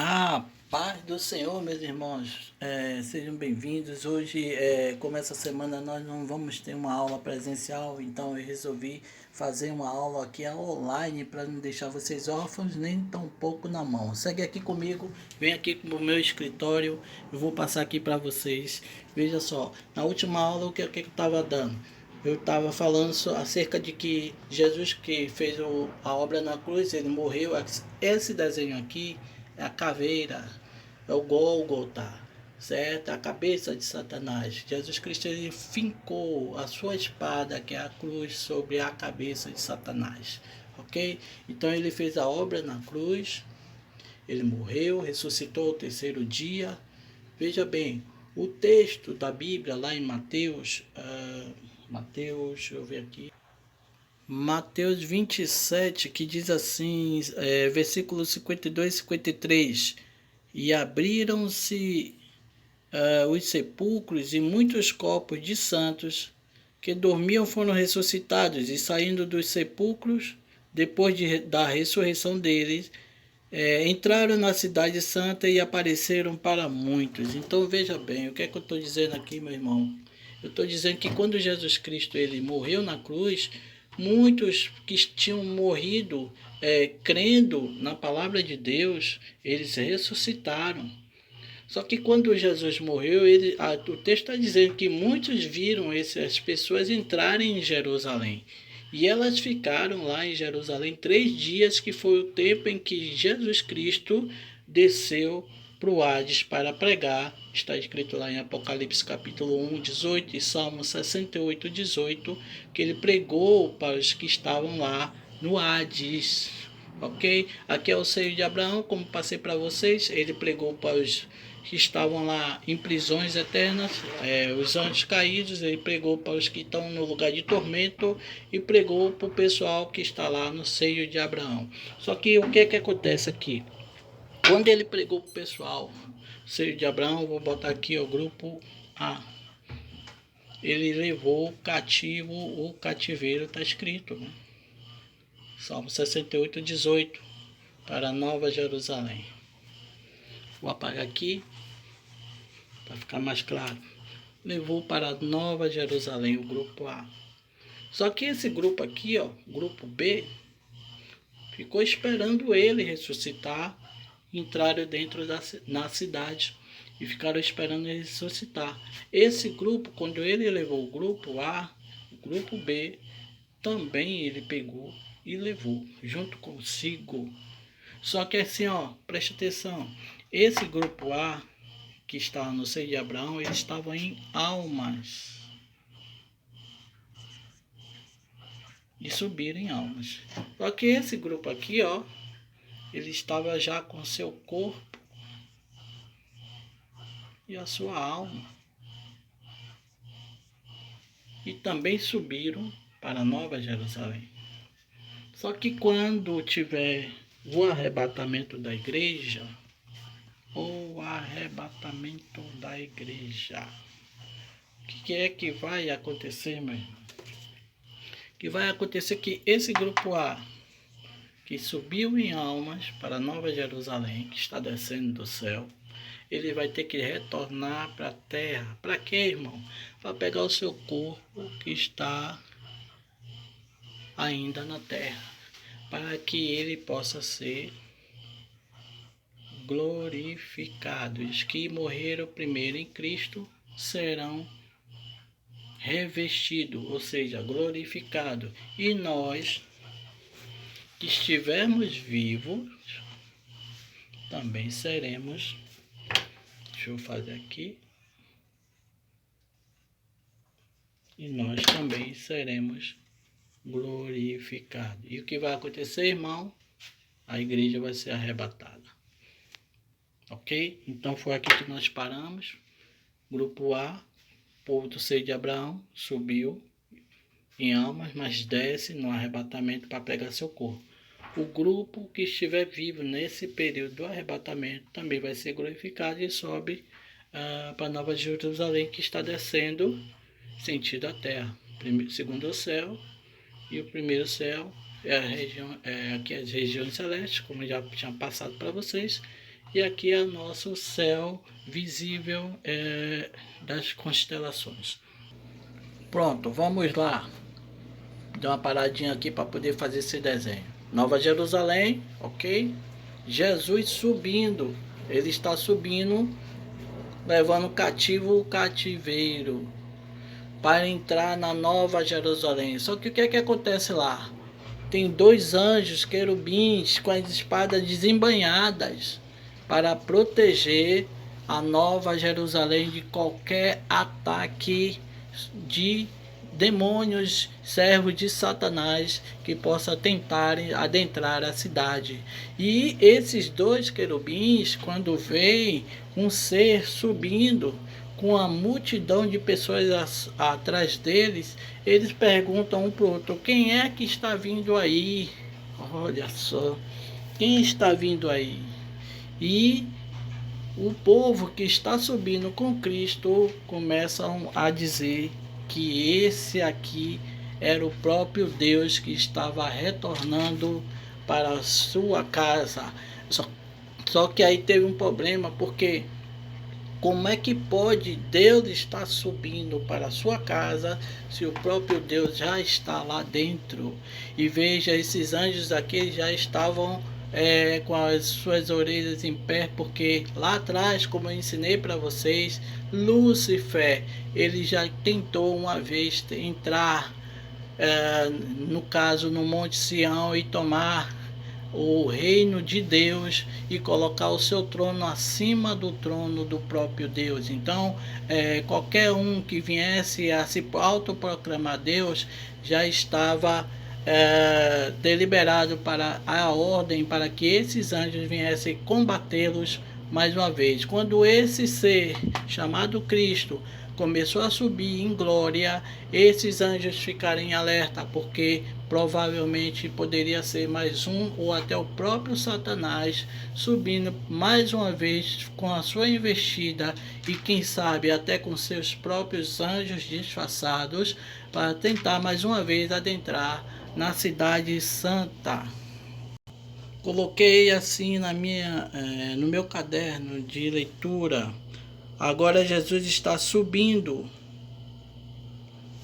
A paz do Senhor, meus irmãos, sejam bem-vindos. Hoje, como essa semana nós não vamos ter uma aula presencial, então eu resolvi fazer uma aula aqui online para não deixar vocês órfãos nem tão pouco na mão. Segue aqui comigo, vem aqui pro meu escritório, eu vou passar aqui para vocês. Veja só, na última aula o que eu estava dando? Eu estava falando acerca de que Jesus que fez a obra na cruz, ele morreu. Esse desenho aqui é a caveira, é o Gólgota, certo? A cabeça de Satanás. Jesus Cristo ele fincou a sua espada, que é a cruz, sobre a cabeça de Satanás, ok? Então ele fez a obra na cruz, ele morreu, ressuscitou ao terceiro dia. Veja bem, o texto da Bíblia lá em Mateus, deixa eu ver aqui. Mateus 27, que diz assim, versículos 52 e 53. E abriram-se os sepulcros, e muitos corpos de santos que dormiam foram ressuscitados, e saindo dos sepulcros, depois da ressurreição deles, entraram na cidade santa e apareceram para muitos. Então veja bem, o que é que eu estou dizendo aqui, meu irmão? Eu estou dizendo que quando Jesus Cristo ele morreu na cruz, muitos que tinham morrido crendo na palavra de Deus, eles ressuscitaram. Só que quando Jesus morreu, o texto está dizendo que muitos viram essas pessoas entrarem em Jerusalém. E elas ficaram lá em Jerusalém 3 dias, que foi o tempo em que Jesus Cristo desceu para o Hades para pregar. Está escrito lá em Apocalipse capítulo 1, 18 e Salmo 68, 18, que ele pregou para os que estavam lá no Hades. Ok? Aqui é o seio de Abraão, como passei para vocês. Ele pregou para os que estavam lá em prisões eternas, os anjos caídos. Ele pregou para os que estão no lugar de tormento e pregou para o pessoal que está lá no seio de Abraão. Só que o que é que acontece aqui? Quando ele pregou para o pessoal, seio de Abraão, vou botar aqui o grupo A. Ele levou cativo o cativeiro, está escrito, né? Salmo 68, 18, para Nova Jerusalém. Vou apagar aqui para ficar mais claro. Levou para Nova Jerusalém, o grupo A. Só que esse grupo aqui, ó, grupo B, ficou esperando ele ressuscitar, entraram dentro na cidade e ficaram esperando ele ressuscitar. Esse grupo, quando ele levou o grupo A, o grupo B, também ele pegou e levou junto consigo. Só que assim, ó, preste atenção, esse grupo A que estava no seio de Abraão, eles estavam em almas. E subiram em almas. Só que esse grupo aqui, ó, ele estava já com seu corpo e a sua alma. E também subiram para Nova Jerusalém. Só que quando tiver o arrebatamento da igreja, o arrebatamento da igreja, o que é que vai acontecer, meu irmão? Que vai acontecer que esse grupo A, que subiu em almas para Nova Jerusalém, que está descendo do céu, ele vai ter que retornar para a terra. Para quê, irmão? Para pegar o seu corpo que está ainda na terra, para que ele possa ser glorificado. Os que morreram primeiro em Cristo serão revestidos, ou seja, glorificados. E nós que estivermos vivos também seremos. Deixa eu fazer aqui. E nós também seremos glorificados. E o que vai acontecer, irmão? A igreja vai ser arrebatada. Ok? Então foi aqui que nós paramos. Grupo A, povo do seio de Abraão, subiu em almas, mas desce no arrebatamento para pegar seu corpo. O grupo que estiver vivo nesse período do arrebatamento também vai ser glorificado e sobe para Nova Jerusalém, que está descendo sentido a terra. Segundo o céu, e o primeiro céu é a região, aqui as regiões celestes, como já tinha passado para vocês, E aqui é o nosso céu visível das constelações. Pronto, vamos lá. Dar uma paradinha aqui para poder fazer esse desenho. Nova Jerusalém, ok? Jesus subindo. Ele está subindo, levando cativo o cativeiro para entrar na Nova Jerusalém. Só que o que é que acontece lá? Tem dois anjos querubins com as espadas desembainhadas para proteger a Nova Jerusalém de qualquer ataque de demônios, servos de Satanás, que possa tentar adentrar a cidade. E esses dois querubins, quando veem um ser subindo com a multidão de pessoas atrás deles, eles perguntam um para o outro: quem é que está vindo aí? Olha só, quem está vindo aí? E o povo que está subindo com Cristo começam a dizer que esse aqui era o próprio Deus que estava retornando para a sua casa. Só que aí teve um problema, porque como é que pode Deus estar subindo para a sua casa se o próprio Deus já está lá dentro? E veja, esses anjos aqui já estavam com as suas orelhas em pé, porque lá atrás, como eu ensinei para vocês, Lúcifer, ele já tentou uma vez entrar, no caso, no Monte Sião e tomar o reino de Deus e colocar o seu trono acima do trono do próprio Deus. Então, qualquer um que viesse a se autoproclamar Deus já estava deliberado para a ordem para que esses anjos viessem combatê-los mais uma vez. Quando esse ser chamado Cristo começou a subir em glória, esses anjos ficaram em alerta, porque provavelmente poderia ser mais um ou até o próprio Satanás subindo mais uma vez com a sua investida e quem sabe até com seus próprios anjos disfarçados para tentar mais uma vez adentrar na cidade santa. Coloquei assim no meu caderno de leitura. Agora Jesus está subindo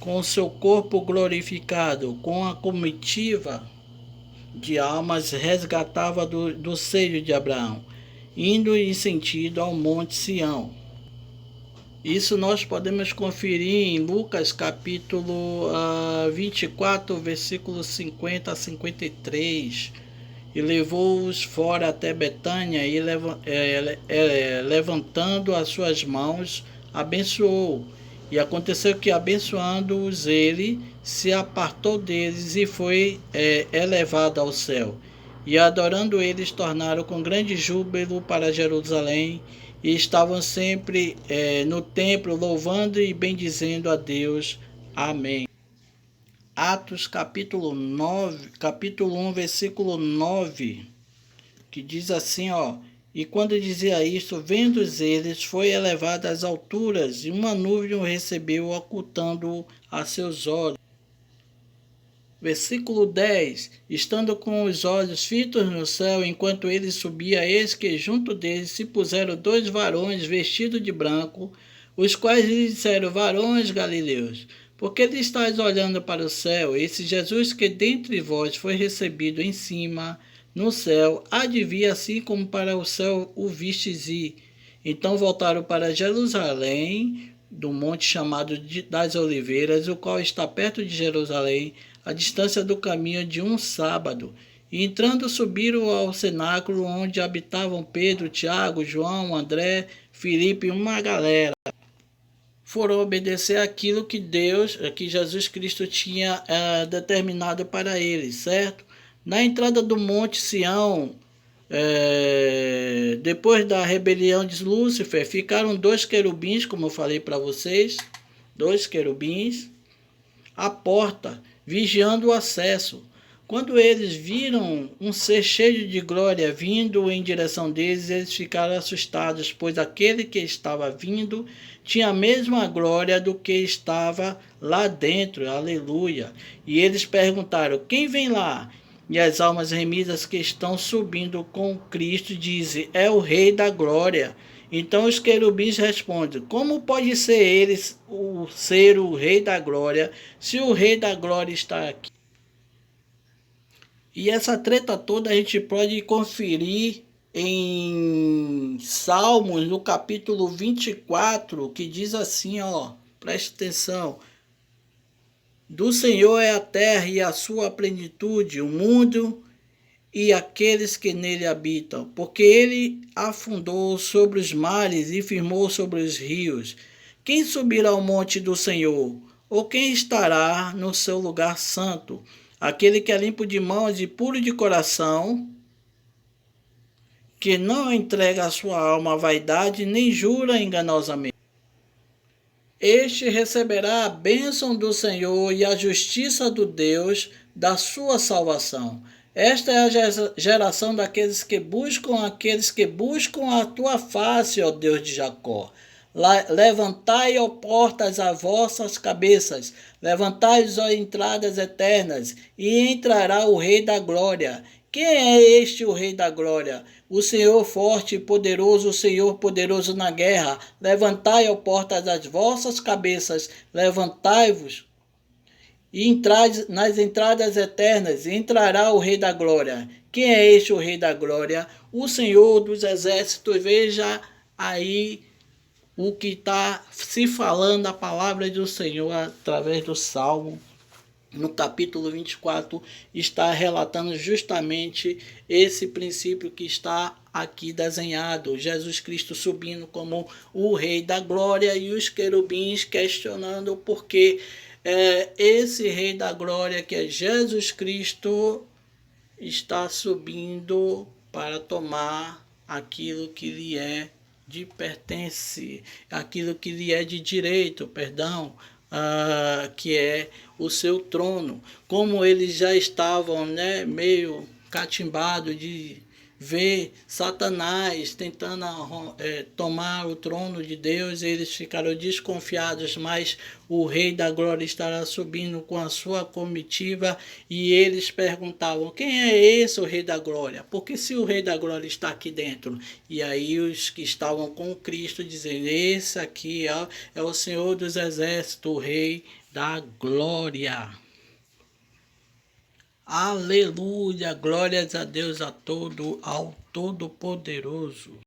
com o seu corpo glorificado, com a comitiva de almas resgatava do seio de Abraão, indo em sentido ao Monte Sião. Isso nós podemos conferir em Lucas capítulo 24, versículos 50 a 53. E levou-os fora até Betânia e levantando as suas mãos, abençoou. E aconteceu que, abençoando-os, ele se apartou deles e foi elevado ao céu. E adorando eles, tornaram com grande júbilo para Jerusalém, e estavam sempre no templo, louvando e bendizendo a Deus. Amém. Atos capítulo 9, capítulo 1, versículo 9, que diz assim, ó: e quando dizia isto, vendo eles, foi elevado às alturas, e uma nuvem o recebeu, ocultando-o a seus olhos. Versículo 10, estando com os olhos fitos no céu, enquanto ele subia, eis que junto deles se puseram dois varões vestidos de branco, os quais lhe disseram: varões galileus, por que estáis olhando para o céu? Esse Jesus que dentre vós foi recebido em cima no céu, há de vir assim como para o céu o vistes ir. Então voltaram para Jerusalém, do monte chamado das Oliveiras, o qual está perto de Jerusalém, a distância do caminho de um sábado. E entrando subiram ao cenáculo, onde habitavam Pedro, Tiago, João, André, Filipe e uma galera. Foram obedecer aquilo que Jesus Cristo tinha determinado para eles, certo? Na entrada do Monte Sião, depois da rebelião de Lúcifer, ficaram dois querubins, como eu falei para vocês, dois querubins, à porta, vigiando o acesso. Quando eles viram um ser cheio de glória vindo em direção deles, eles ficaram assustados, pois aquele que estava vindo tinha a mesma glória do que estava lá dentro. Aleluia! E eles perguntaram: quem vem lá? e as almas remidas que estão subindo com Cristo dizem: é o Rei da Glória. Então os querubins respondem: como pode ser eles ser o Rei da Glória se o Rei da Glória está aqui? E essa treta toda a gente pode conferir em Salmos, no capítulo 24, que diz assim, ó, preste atenção: do Senhor é a terra e a sua plenitude, o mundo e aqueles que nele habitam, porque ele afundou sobre os mares e firmou sobre os rios. Quem subirá ao monte do Senhor? Ou quem estará no seu lugar santo? Aquele que é limpo de mãos e puro de coração, que não entrega a sua alma à vaidade, nem jura enganosamente. Este receberá a bênção do Senhor e a justiça do Deus da sua salvação. Esta é a geração daqueles que buscam a tua face, ó Deus de Jacó. Levantai, ó portas, as vossas cabeças, levantai, ó entradas eternas, e entrará o Rei da Glória. Quem é este o Rei da Glória? O Senhor forte e poderoso, o Senhor poderoso na guerra. Levantai, ó portas, as vossas cabeças, levantai-vos e entrai nas entradas eternas, e entrará o Rei da Glória. Quem é este o Rei da Glória? O Senhor dos exércitos. Veja aí o que está se falando, a palavra do Senhor através do Salmo. No capítulo 24, está relatando justamente esse princípio que está aqui desenhado. Jesus Cristo subindo como o Rei da Glória e os querubins questionando por que esse Rei da Glória, que é Jesus Cristo, está subindo para tomar aquilo que lhe é de pertence, aquilo que lhe é de direito, perdão, que é o seu trono. Como eles já estavam, né, meio catimbados de ver Satanás tentando tomar o trono de Deus, eles ficaram desconfiados, mas o Rei da Glória estará subindo com a sua comitiva, e eles perguntavam: quem é esse o Rei da Glória? Porque se o Rei da Glória está aqui dentro? E aí os que estavam com Cristo dizendo: esse aqui é o Senhor dos Exércitos, o Rei da Glória. Aleluia, glórias a Deus, ao Todo-Poderoso.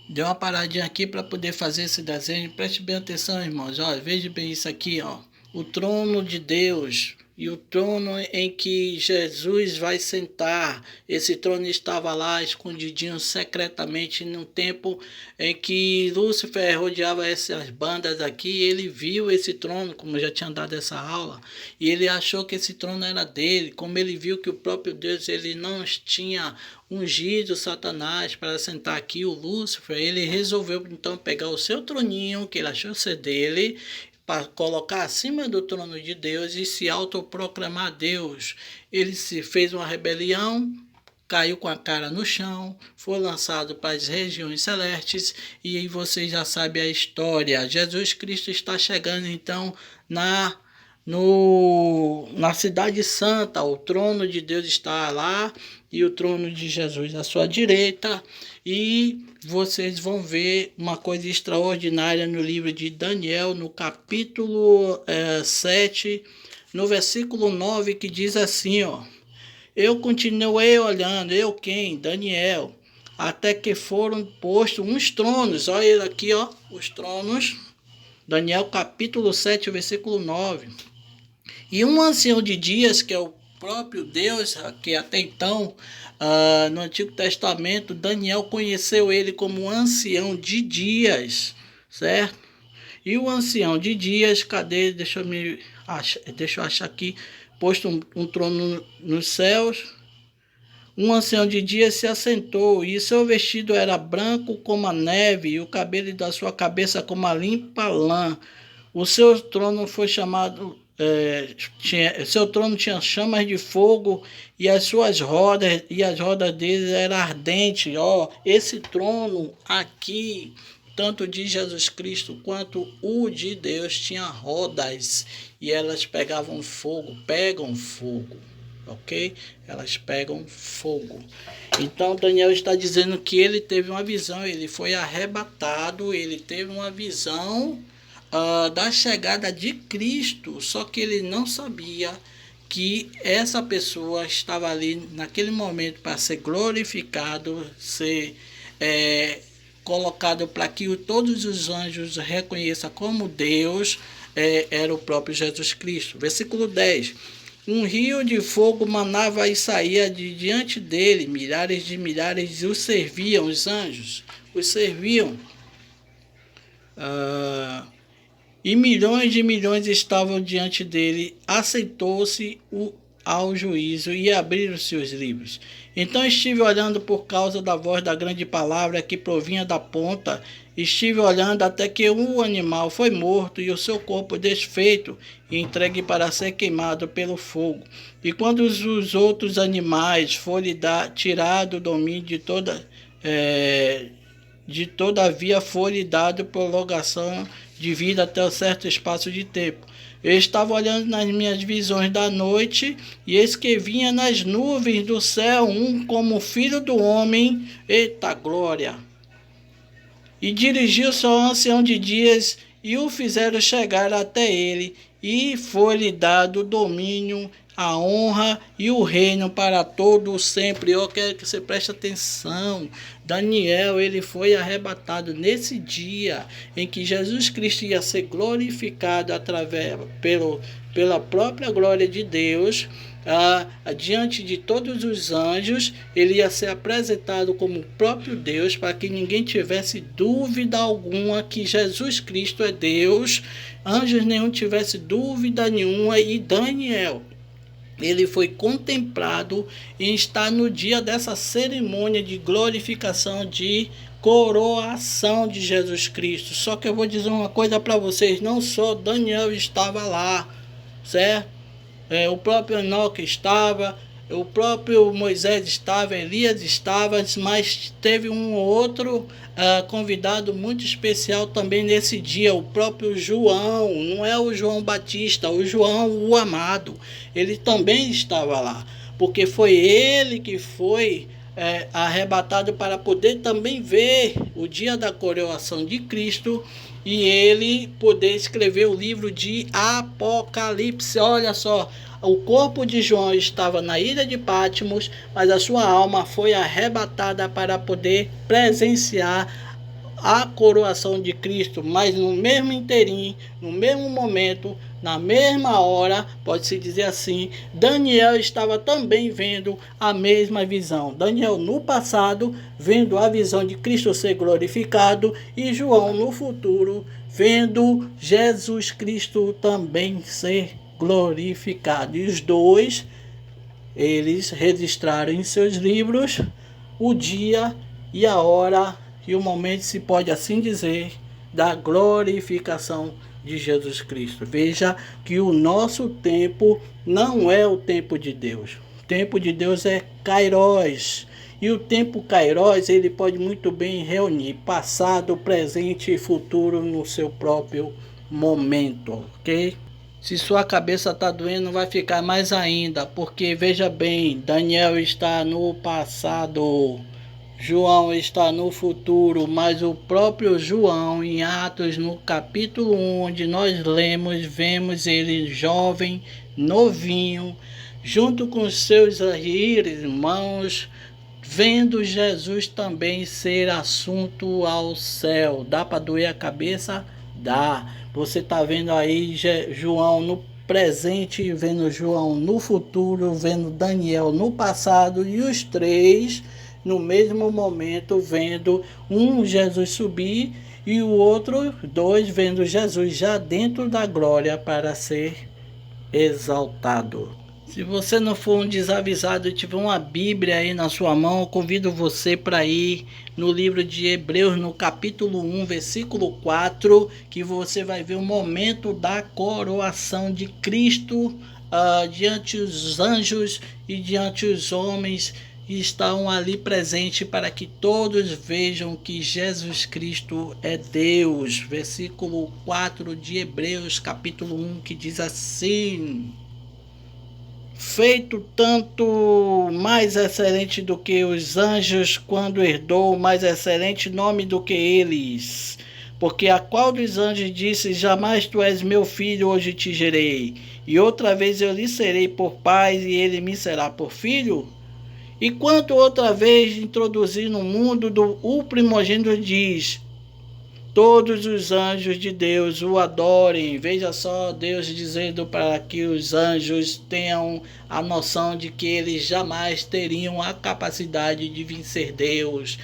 Deu uma paradinha aqui para poder fazer esse desenho. Preste bem atenção, irmãos. Olha, veja bem isso aqui, ó. O trono de Deus e o trono em que Jesus vai sentar. Esse trono estava lá escondidinho secretamente no tempo em que Lúcifer rodeava essas bandas aqui. Ele viu esse trono, como eu já tinha dado essa aula, e ele achou que esse trono era dele. Como ele viu que o próprio Deus ele não tinha ungido Satanás para sentar aqui, o Lúcifer, ele resolveu então pegar o seu troninho, que ele achou ser dele, para colocar acima do trono de Deus e se autoproclamar Deus. Ele se fez uma rebelião, caiu com a cara no chão, foi lançado para as regiões celestes, e aí vocês já sabem a história. Jesus Cristo está chegando então na Cidade Santa. O trono de Deus está lá e o trono de Jesus à sua direita, e vocês vão ver uma coisa extraordinária no livro de Daniel, no capítulo 7, no versículo 9, que diz assim, ó: eu continuei olhando, eu quem? Daniel, até que foram postos uns tronos. Olha ele aqui, ó, os tronos. Daniel capítulo 7, versículo 9. E um ancião de dias, que é o próprio Deus, que até então, no Antigo Testamento, Daniel conheceu ele como um ancião de dias, certo? E o ancião de dias, cadê? Deixa eu achar aqui. Posto um trono nos céus. Um ancião de dias se assentou, e seu vestido era branco como a neve, e o cabelo da sua cabeça como a limpa lã. O seu trono foi chamado, seu trono tinha chamas de fogo, e as rodas dele eram ardentes. Ó, esse trono aqui, tanto de Jesus Cristo quanto o de Deus, tinha rodas, e elas pegam fogo. ok? Elas pegam fogo. Então Daniel está dizendo que ele teve uma visão, ele foi arrebatado, ele teve uma visão da chegada de Cristo, só que ele não sabia que essa pessoa estava ali naquele momento para ser glorificado, ser colocado para que todos os anjos reconheçam como Deus era o próprio Jesus Cristo. Versículo 10. Um rio de fogo manava e saía de diante dele, milhares os serviam, os anjos os serviam. E milhões de milhões estavam diante dele. Aceitou-se ao juízo e abriram-se os livros. Então estive olhando por causa da voz da grande palavra que provinha da ponta. Estive olhando até que o animal foi morto e o seu corpo desfeito e entregue para ser queimado pelo fogo. E quando os outros animais forem tirado o domínio de todavia foi-lhe dado prolongação de vida até um certo espaço de tempo. Eu estava olhando nas minhas visões da noite, e eis que vinha nas nuvens do céu um como filho do homem, eita glória! E dirigiu-se ao ancião de dias, e o fizeram chegar até ele, e foi-lhe dado o domínio, a honra e o reino para todo sempre. Eu quero que você preste atenção. Daniel, ele foi arrebatado nesse dia em que Jesus Cristo ia ser glorificado pela própria glória de Deus. Diante de todos os anjos, ele ia ser apresentado como o próprio Deus, para que ninguém tivesse dúvida alguma que Jesus Cristo é Deus, anjos nenhum tivesse dúvida nenhuma. E Daniel, ele foi contemplado e está no dia dessa cerimônia de glorificação, de coroação de Jesus Cristo. Só que eu vou dizer uma coisa para vocês, não só Daniel estava lá, certo? O próprio Enoque estava, o próprio Moisés estava, Elias estava, mas teve um outro convidado muito especial também nesse dia, o próprio João. Não é o João Batista, o João o amado, ele também estava lá, porque foi ele que foi arrebatado para poder também ver o dia da coroação de Cristo e ele poder escrever o livro de Apocalipse. Olha só, o corpo de João estava na ilha de Patmos, mas a sua alma foi arrebatada para poder presenciar a coroação de Cristo, mas no mesmo inteirinho, no mesmo momento, na mesma hora, pode-se dizer assim, Daniel estava também vendo a mesma visão. Daniel no passado, vendo a visão de Cristo ser glorificado, e João no futuro, vendo Jesus Cristo também ser glorificado. E os dois, eles registraram em seus livros o dia e a hora e o momento, se pode assim dizer, da glorificação de Jesus Cristo. Veja que o nosso tempo não é o tempo de Deus. O tempo de Deus é Kairos. E o tempo Kairos, ele pode muito bem reunir passado, presente e futuro no seu próprio momento, ok? Se sua cabeça está doendo, vai ficar mais ainda, porque veja bem, Daniel está no passado, João está no futuro, mas o próprio João, em Atos, no capítulo 1, onde nós lemos, vemos ele jovem, novinho, junto com seus irmãos, vendo Jesus também ser assunto ao céu. Dá para doer a cabeça? Dá. Você está vendo aí João no presente, vendo João no futuro, vendo Daniel no passado, e os três no mesmo momento vendo um Jesus subir e o outro dois vendo Jesus já dentro da glória para ser exaltado. Se você não for um desavisado e tiver uma Bíblia aí na sua mão, eu convido você para ir no livro de Hebreus, no capítulo 1, versículo 4, que você vai ver o momento da coroação de Cristo diante dos anjos e diante dos homens, e estão ali presentes para que todos vejam que Jesus Cristo é Deus. Versículo 4 de Hebreus, capítulo 1, que diz assim: feito tanto mais excelente do que os anjos, quando herdou mais excelente nome do que eles. Porque a qual dos anjos disse: jamais tu és meu filho, hoje te gerei. E outra vez eu lhe serei por pai, e ele me será por filho? E quanto outra vez introduzir no mundo o primogênito diz: todos os anjos de Deus o adorem. Veja só, Deus dizendo para que os anjos tenham a noção de que eles jamais teriam a capacidade de vencer Deus.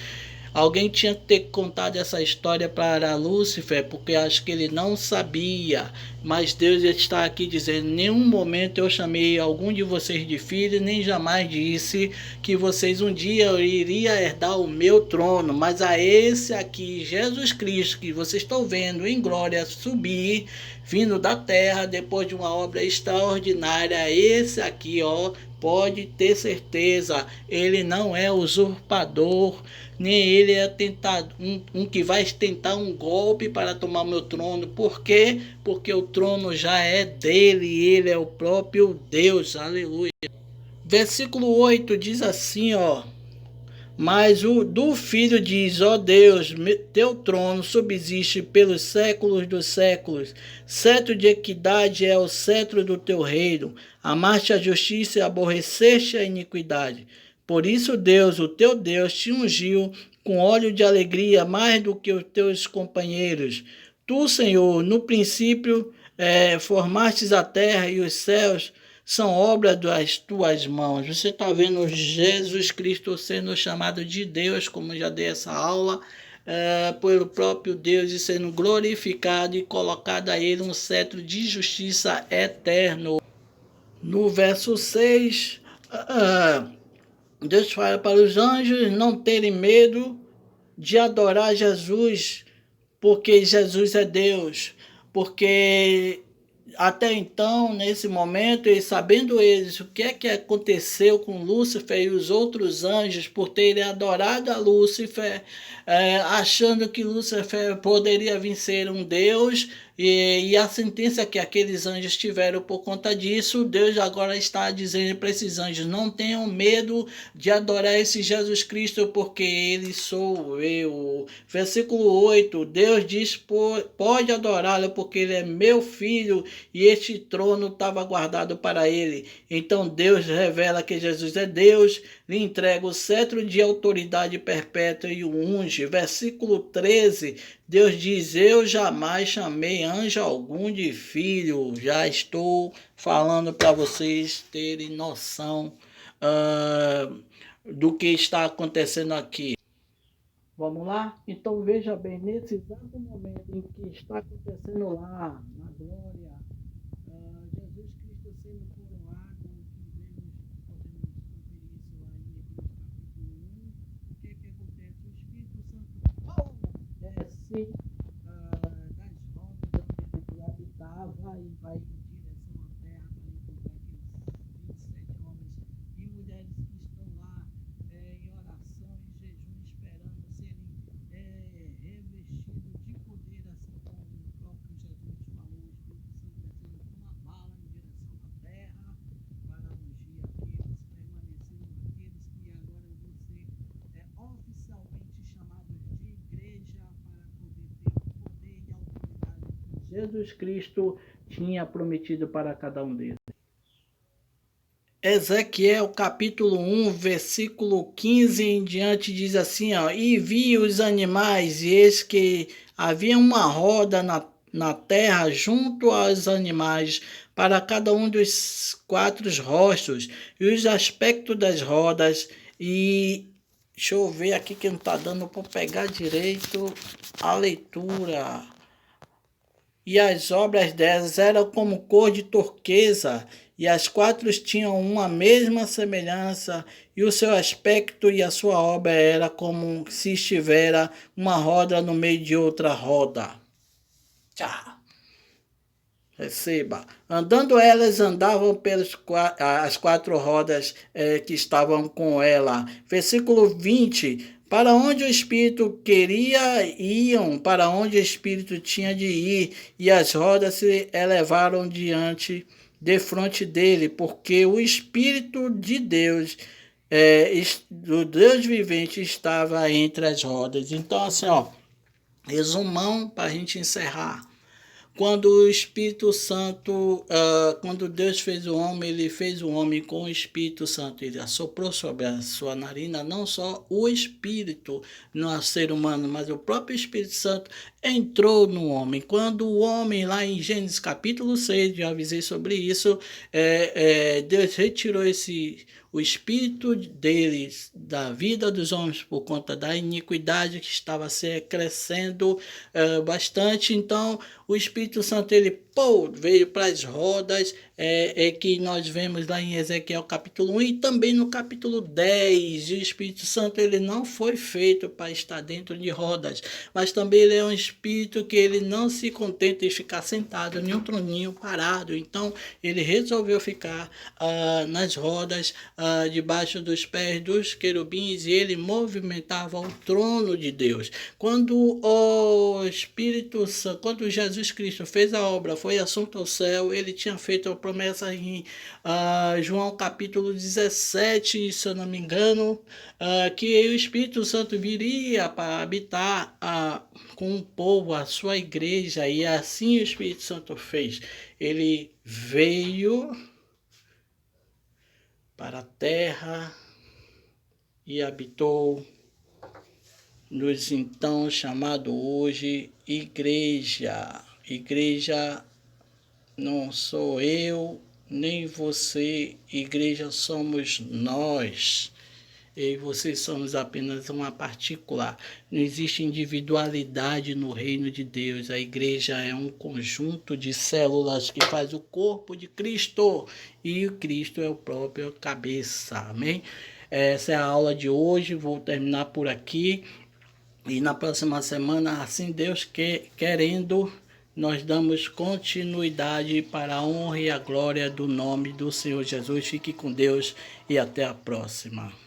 Alguém tinha que ter contado essa história para Lúcifer, porque acho que ele não sabia. Mas Deus está aqui dizendo: em nenhum momento eu chamei algum de vocês de filho, nem jamais disse que vocês um dia iriam herdar o meu trono. Mas a esse aqui, Jesus Cristo, que vocês estão vendo em glória subir, vindo da terra, depois de uma obra extraordinária, esse aqui, ó, pode ter certeza, ele não é usurpador, nem ele é tentado, um que vai tentar um golpe para tomar meu trono. Por quê? Porque o trono já é dele, ele é o próprio Deus. Aleluia. Versículo 8 diz assim, ó: mas o do Filho diz: ó Deus, teu trono subsiste pelos séculos dos séculos. Cetro de equidade é o cetro do teu reino. Amaste a justiça e aborreceste a iniquidade. Por isso Deus, o teu Deus, te ungiu com óleo de alegria mais do que os teus companheiros. Tu, Senhor, no princípio formastes a terra e os céus são obra das tuas mãos. Você está vendo Jesus Cristo sendo chamado de Deus, como já dei essa aula, pelo próprio Deus, e sendo glorificado e colocado a ele um cetro de justiça eterno. No verso 6, Deus fala para os anjos não terem medo de adorar Jesus, porque Jesus é Deus, porque até então, nesse momento, e sabendo eles o que aconteceu com Lúcifer e os outros anjos por terem adorado a Lúcifer, achando que Lúcifer poderia vencer um Deus, e a sentença que aqueles anjos tiveram por conta disso, Deus agora está dizendo para esses anjos: não tenham medo de adorar esse Jesus Cristo, porque ele sou eu. Versículo 8, Deus diz: pode adorá-lo, porque ele é meu filho, e este trono estava guardado para ele. Então Deus revela que Jesus é Deus, lhe entrega o cetro de autoridade perpétua e o unge. Versículo 13, Deus diz: eu jamais chamei anjo algum de filho. Já estou falando para vocês terem noção do que está acontecendo aqui. Vamos lá? Então veja bem, nesse exato momento em que está acontecendo lá, na glória, Jesus Cristo sendo coroado, que podemos conferir isso lá em Hebreus capítulo 1, o que acontece? O Espírito Santo desce das rodas onde ele habitava e vai em direção à terra para encontrar aqueles 27 homens e mulheres que estão lá em oração e jejum, esperando serem revestidos de poder, assim como o próprio Jesus falou. O Espírito Santo descendo como uma bala em direção à terra para ungir aqueles, permanecendo aqueles que agora vão ser oficialmente chamados de igreja, para poder ter o poder e a autoridade que Jesus Cristo tinha prometido para cada um deles. Ezequiel capítulo 1, versículo 15 em diante diz assim, ó: e vi os animais, e eis que havia uma roda na terra junto aos animais, para cada um dos 4 rostos, e os aspectos das rodas, e deixa eu ver aqui que não está dando para pegar direito a leitura. E as obras delas eram como cor de turquesa, e as 4 tinham uma mesma semelhança, e o seu aspecto e a sua obra era como se estivera uma roda no meio de outra roda. Tchau. Receba. Andando elas, andavam pelas as 4 rodas que estavam com ela. Versículo 20. Para onde o Espírito queria, iam, para onde o Espírito tinha de ir, e as rodas se elevaram diante defronte dele, porque o Espírito de Deus, do Deus vivente, estava entre as rodas. Então, assim, ó, resumão para a gente encerrar. Quando o Espírito Santo, quando Deus fez o homem, ele fez o homem com o Espírito Santo. Ele assoprou sobre a sua narina não só o Espírito no ser humano, mas o próprio Espírito Santo entrou no homem. Quando o homem, lá em Gênesis capítulo 6, já avisei sobre isso, Deus retirou o espírito deles da vida dos homens por conta da iniquidade que estava se crescendo bastante. Então, o Espírito Santo, ele veio para as rodas, que nós vemos lá em Ezequiel capítulo 1 e também no capítulo 10. O Espírito Santo, ele não foi feito para estar dentro de rodas, mas também ele é um espírito que ele não se contenta em ficar sentado em um troninho parado. Então, ele resolveu ficar nas rodas, debaixo dos pés dos querubins, e ele movimentava o trono de Deus. Quando o Espírito Santo, quando Jesus Cristo fez a obra, foi assunto ao céu, ele tinha feito a promessa em João capítulo 17, se eu não me engano, que o Espírito Santo viria para habitar com o povo, a sua igreja, e assim o Espírito Santo fez. Ele veio para a terra e habitou nos então chamado hoje igreja. Igreja não sou eu nem você, igreja somos nós. Eu e vocês somos apenas uma partícula. Não existe individualidade no reino de Deus. A igreja é um conjunto de células que faz o corpo de Cristo. E o Cristo é o próprio cabeça. Amém? Essa é a aula de hoje. Vou terminar por aqui. E na próxima semana, assim Deus querendo, nós damos continuidade para a honra e a glória do nome do Senhor Jesus. Fique com Deus e até a próxima.